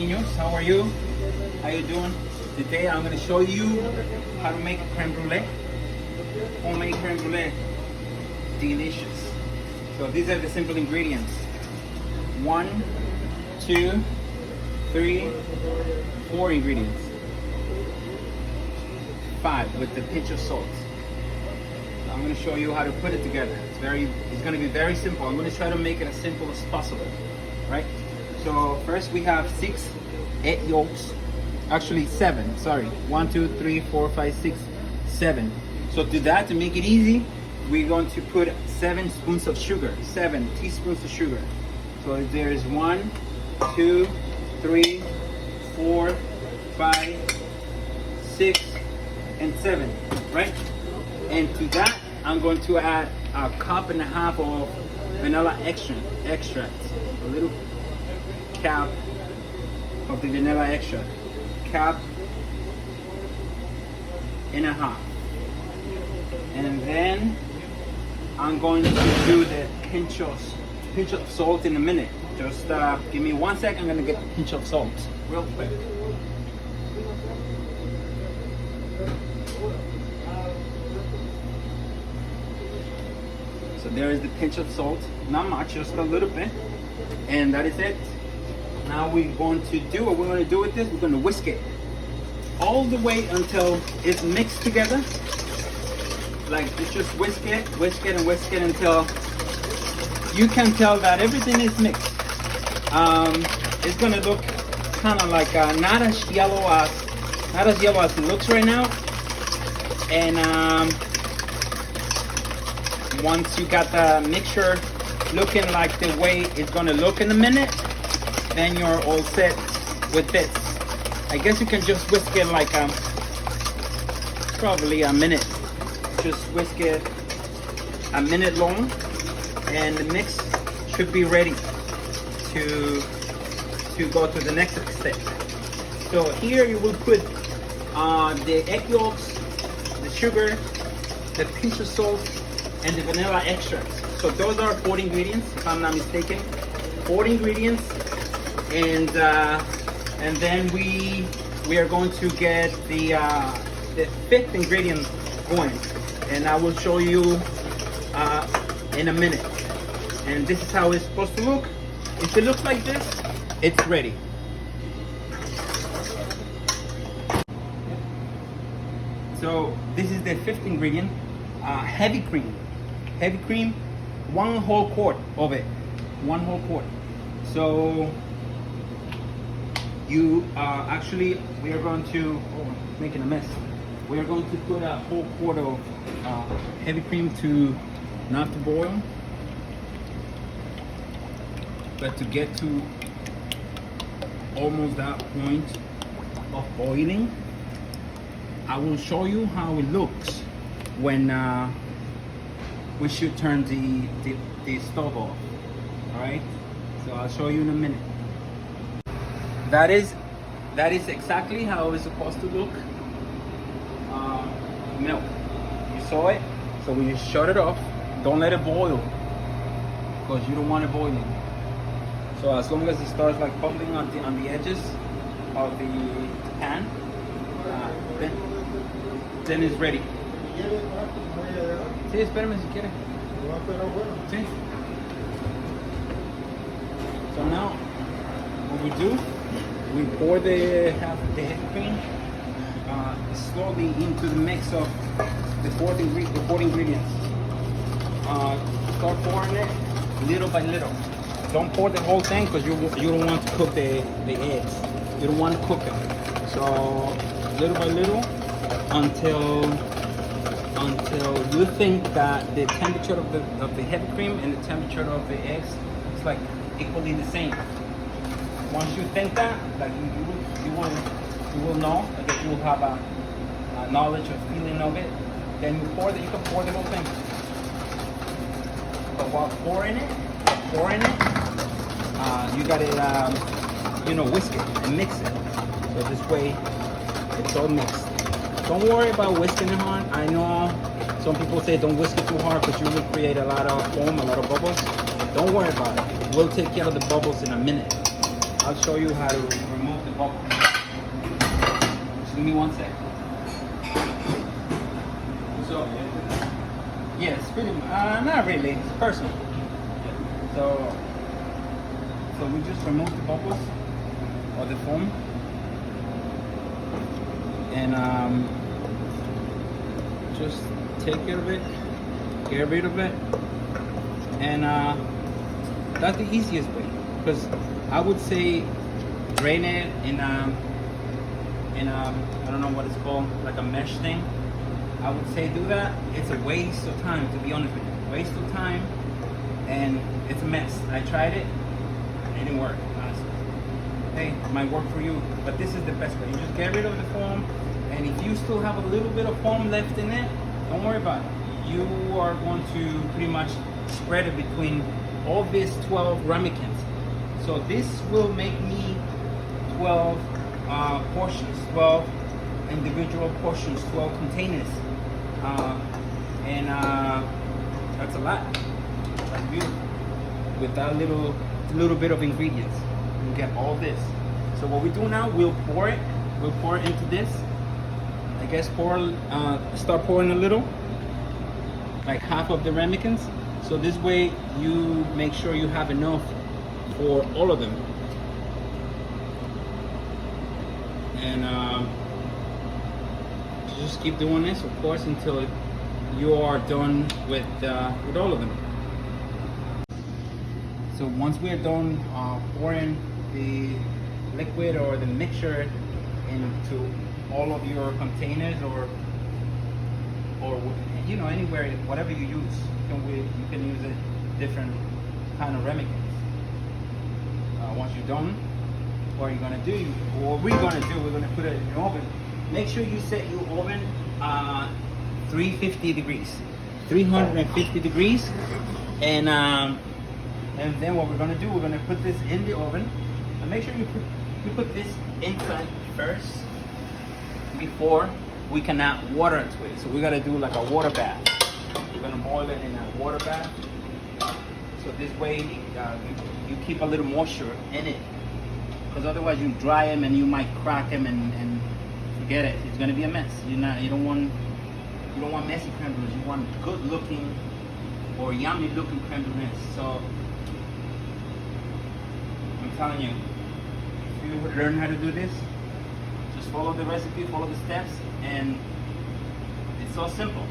niños. How are you? How you doing? Today I'm going to show you how to make a creme brulee. Homemade creme brulee. Delicious. So these are the simple ingredients. 1, 2, 3, 4 ingredients. 5 with the pinch of salt. I'm going to show you how to put it together. It's going to be very simple. I'm going to try to make it as simple as possible, right? So first we have 6 egg yolks, actually 7, sorry. 1, 2, 3, 4, 5, 6, 7. So to make it easy, we're going to put 7 spoons of sugar, 7 teaspoons of sugar. So there's 1, 2, 3, 4, 5, 6, and 7, right? And to that, I'm going to add a cup and a half of vanilla extract, a little cap of the vanilla extract, cap and a half. And then I'm going to do the pinch of salt in a minute. Just give me 1 second. I'm going to get the pinch of salt real quick. So there is the pinch of salt, not much, just a little bit, and that is it. Now we're going to do what we're going to do with this. We're going to whisk it all the way until it's mixed together. Like just whisk it until you can tell that everything is mixed. It's going to look kind of like not as yellow as it looks right now, and once you got the mixture looking like the way it's gonna look in a minute, then you're all set with this. I guess you can just whisk it like probably a minute. Just whisk it a minute long, and the mix should be ready to go to the next step. So here you will put the egg yolks, the sugar, the pinch of salt, and the vanilla extract. So those are 4 ingredients, if I'm not mistaken. 4 ingredients, and then we are going to get the 5th ingredient going, and I will show you in a minute. And this is how it's supposed to look. If it looks like this, it's ready. So this is the 5th ingredient, heavy cream. Heavy cream, 1 whole quart of it, 1 whole quart. So you actually, we are going to, making a mess. We are going to put a whole quart of heavy cream to, not to boil, but to get to almost that point of boiling. I will show you how it looks when we should turn the stove off. All right, so I'll show you in a minute. That is exactly how it's supposed to look. Milk, you saw it, so we just shut it off. Don't let it boil, because you don't want it boiling. So as long as it starts like bubbling on the edges of the pan, then it's ready. Sí, espérame si quiere. Sí. So now, what we do, we pour the heavy cream slowly into the mix of the 4 ingredients. Start pouring it little by little. Don't pour the whole thing, because you don't want to cook the eggs. You don't want to cook them. So little by little until you think that the temperature of the heavy cream and the temperature of the eggs is like equally the same. Once you think that, like you will know, like you will have a knowledge or feeling of it, then you can pour the whole thing. But while pouring it, you gotta whisk it and mix it. So this way it's all mixed. Don't worry about whisking it hard. I know some people say don't whisk it too hard because you will create a lot of foam, a lot of bubbles. Don't worry about it. We'll take care of the bubbles in a minute. I'll show you how to remove bubble. Just give me 1 sec. So, yeah, it's pretty, not really, it's personal. So we just remove the bubbles or the foam, and just take care of it, get rid of it, and that's the easiest way. Because I would say drain it in I don't know what it's called, like a mesh thing. I would say do that. It's a waste of time, to be honest with you. Waste of time, and it's a mess. I tried it, it didn't work, honestly. Hey, it might work for you, but this is the best way. You just get rid of the foam, and if you still have a little bit of foam left in it, don't worry about it. You are going to pretty much spread it between all these 12 ramekins. So this will make me 12 portions, 12 individual portions, 12 containers. That's a lot. That's beautiful. With that little bit of ingredients, you get all this. So what we do now, we'll pour it into this. I guess start pouring a little, like half of the ramekins. So this way you make sure you have enough for all of them. And just keep doing this, of course, until you are done with all of them. So once we're done pouring the liquid or the mixture into all of your containers, or you know, anywhere, whatever you use, you can use a different kind of ramekins. Once you're done, what we're gonna put it in the oven. Make sure you set your oven 350 degrees, 350 degrees, and then what we're gonna do, we're gonna put this in the oven, and make sure you put this inside first before we can add water to it. So we gotta do like a water bath. We're gonna boil it in a water bath. So this way you keep a little moisture in it, because otherwise you dry them and you might crack them and forget it. It's gonna be a mess. You don't want messy creme brulees. You want good looking or yummy looking creme brulees. So I'm telling you, if you learn how to do this, just follow the recipe, follow the steps, and it's so simple.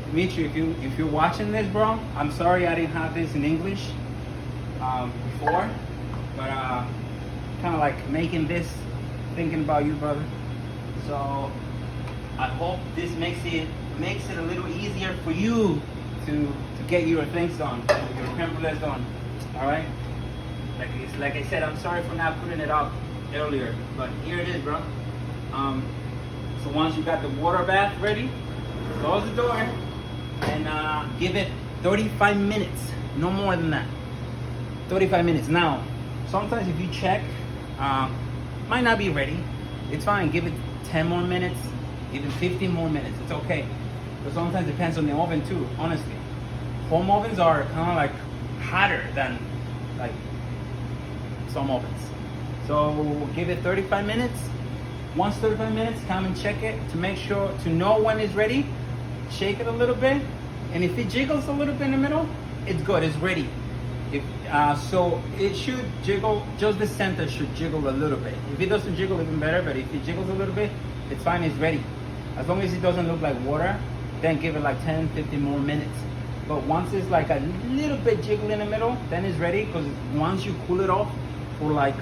Dimitri, if you're watching this, bro, I'm sorry I didn't have this in English before, but kind of like making this, thinking about you, brother. So I hope this makes it a little easier for you to get your things done, your creme brulees done. All right. Like I said, I'm sorry for not putting it up earlier, but here it is, bro. So once you got the water bath ready, close the door and give it 35 minutes, no more than that. 35 minutes. Now, sometimes if you check, might not be ready. It's fine. Give it 10 more minutes, even 15 more minutes. It's okay. But sometimes it depends on the oven too. Honestly, home ovens are kind of like hotter than like some ovens. So give it 35 minutes. Once 35 minutes, come and check it to make sure to know when it's ready. Shake it a little bit, and if it jiggles a little bit in the middle, it's good. It's ready. So it should jiggle. Just the center should jiggle a little bit. If it doesn't jiggle, even better. But if it jiggles a little bit, it's fine. It's ready. As long as it doesn't look like water, then give it like 10, 15 more minutes. But once it's like a little bit jiggle in the middle, then it's ready. Because once you cool it off for like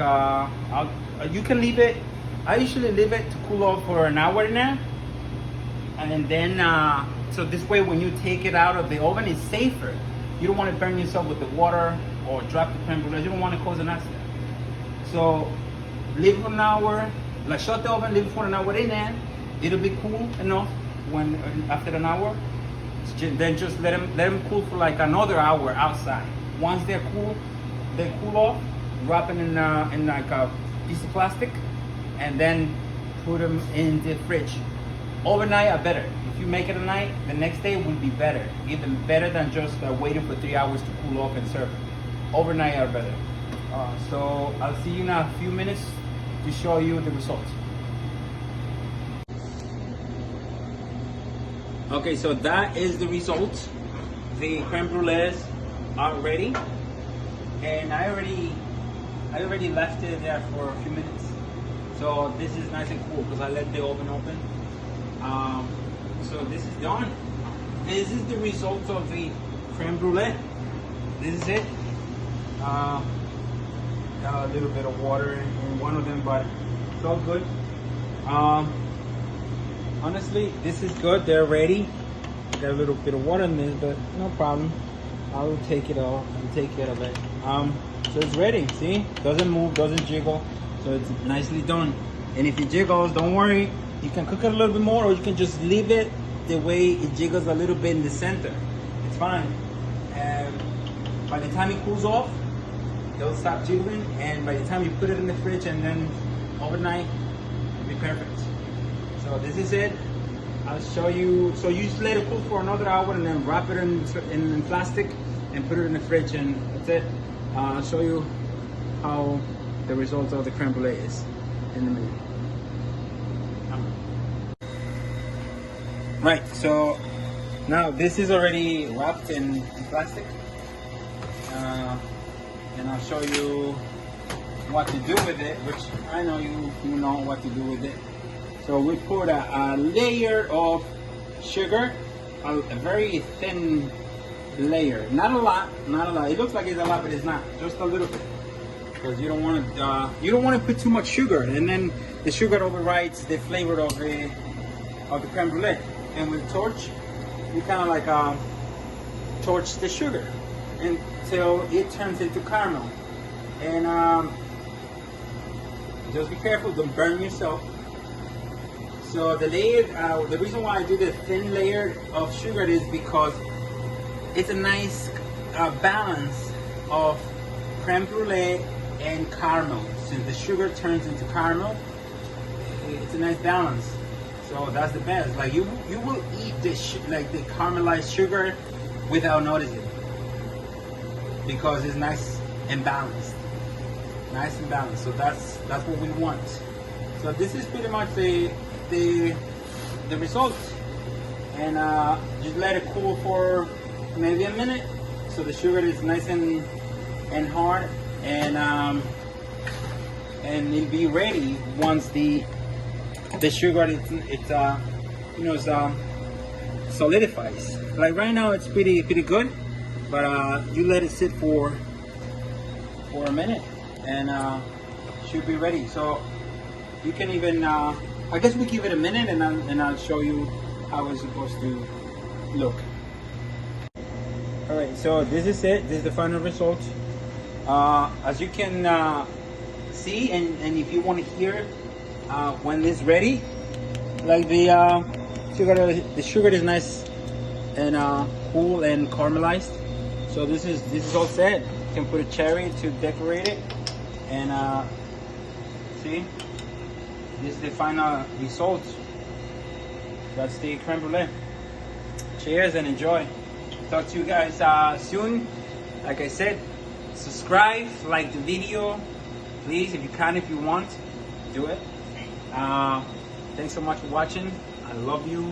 you can leave it. I usually leave it to cool off for an hour now, and then so this way when you take it out of the oven, it's safer. You don't want to burn yourself with the water or drop the creme brulee. You don't want to cause an accident. So leave it for an hour. Like shut the oven, leave it for an hour in there. It'll be cool enough when after an hour. Then just let them cool for like another hour outside. Once they're cool, they cool off. Wrap them in like a piece of plastic, and then put them in the fridge. Overnight are better. If you make it at night, the next day will be better. Even better than just waiting for 3 hours to cool off and serve it. overnight are better. So I'll see you in a few minutes to show you the results. Okay, so that is the result. The creme brulees are ready, and I already left it there for a few minutes. So this is nice and cool because I let the oven open. So this is done. This is the result of the creme brulee. This is it. Got a little bit of water in one of them, but it's all good. Honestly, this is good. They're ready. Got a little bit of water in this, but no problem. I will take it all and take care of it. So it's ready. See, doesn't move, doesn't jiggle. So it's nicely done. And if it jiggles, don't worry. You can cook it a little bit more, or you can just leave it the way it jiggles a little bit in the center. It's fine. And by the time it cools off, it'll stop jiggling. And by the time you put it in the fridge and then overnight, it'll be perfect. So this is it. I'll show you. So you just let it cool for another hour and then wrap it in plastic and put it in the fridge, and that's it. I'll show you how the result of the creme brulee is in a minute. Right, so now this is already wrapped in plastic, and I'll show you what to do with it, which I know you know what to do with it. So we put a layer of sugar, a very thin layer, not a lot. It looks like it's a lot, but it's not. Just a little bit, because you don't want to put too much sugar, and then the sugar overrides the flavor of the creme brulee. And with torch, you kind of like torch the sugar until it turns into caramel. And just be careful, don't burn yourself. So the layer, the reason why I do the thin layer of sugar is because it's a nice balance of creme brulee and caramel. Since the sugar turns into caramel, it's a nice balance. So that's the best. Like you will eat the caramelized sugar without noticing, because it's nice and balanced. Nice and balanced. So that's what we want. So this is pretty much the result. And just let it cool for maybe a minute, so the sugar is nice and hard, and it'll be ready once the sugar solidifies. Like right now it's pretty good, but you let it sit for a minute and should be ready. So you can even I guess we give it a minute, and I'll show you how it's supposed to look. All right, so this is it. This is the final result. As you can see, and if you want to hear when it's ready, like the sugar is nice and cool and caramelized. So this is all set. You can put a cherry to decorate it, and see, this is the final result. That's the creme brulee. Cheers and enjoy. Talk to you guys soon. Like I said, subscribe, like the video, please, if you can, if you want, do it. Thanks so much for watching. I love you.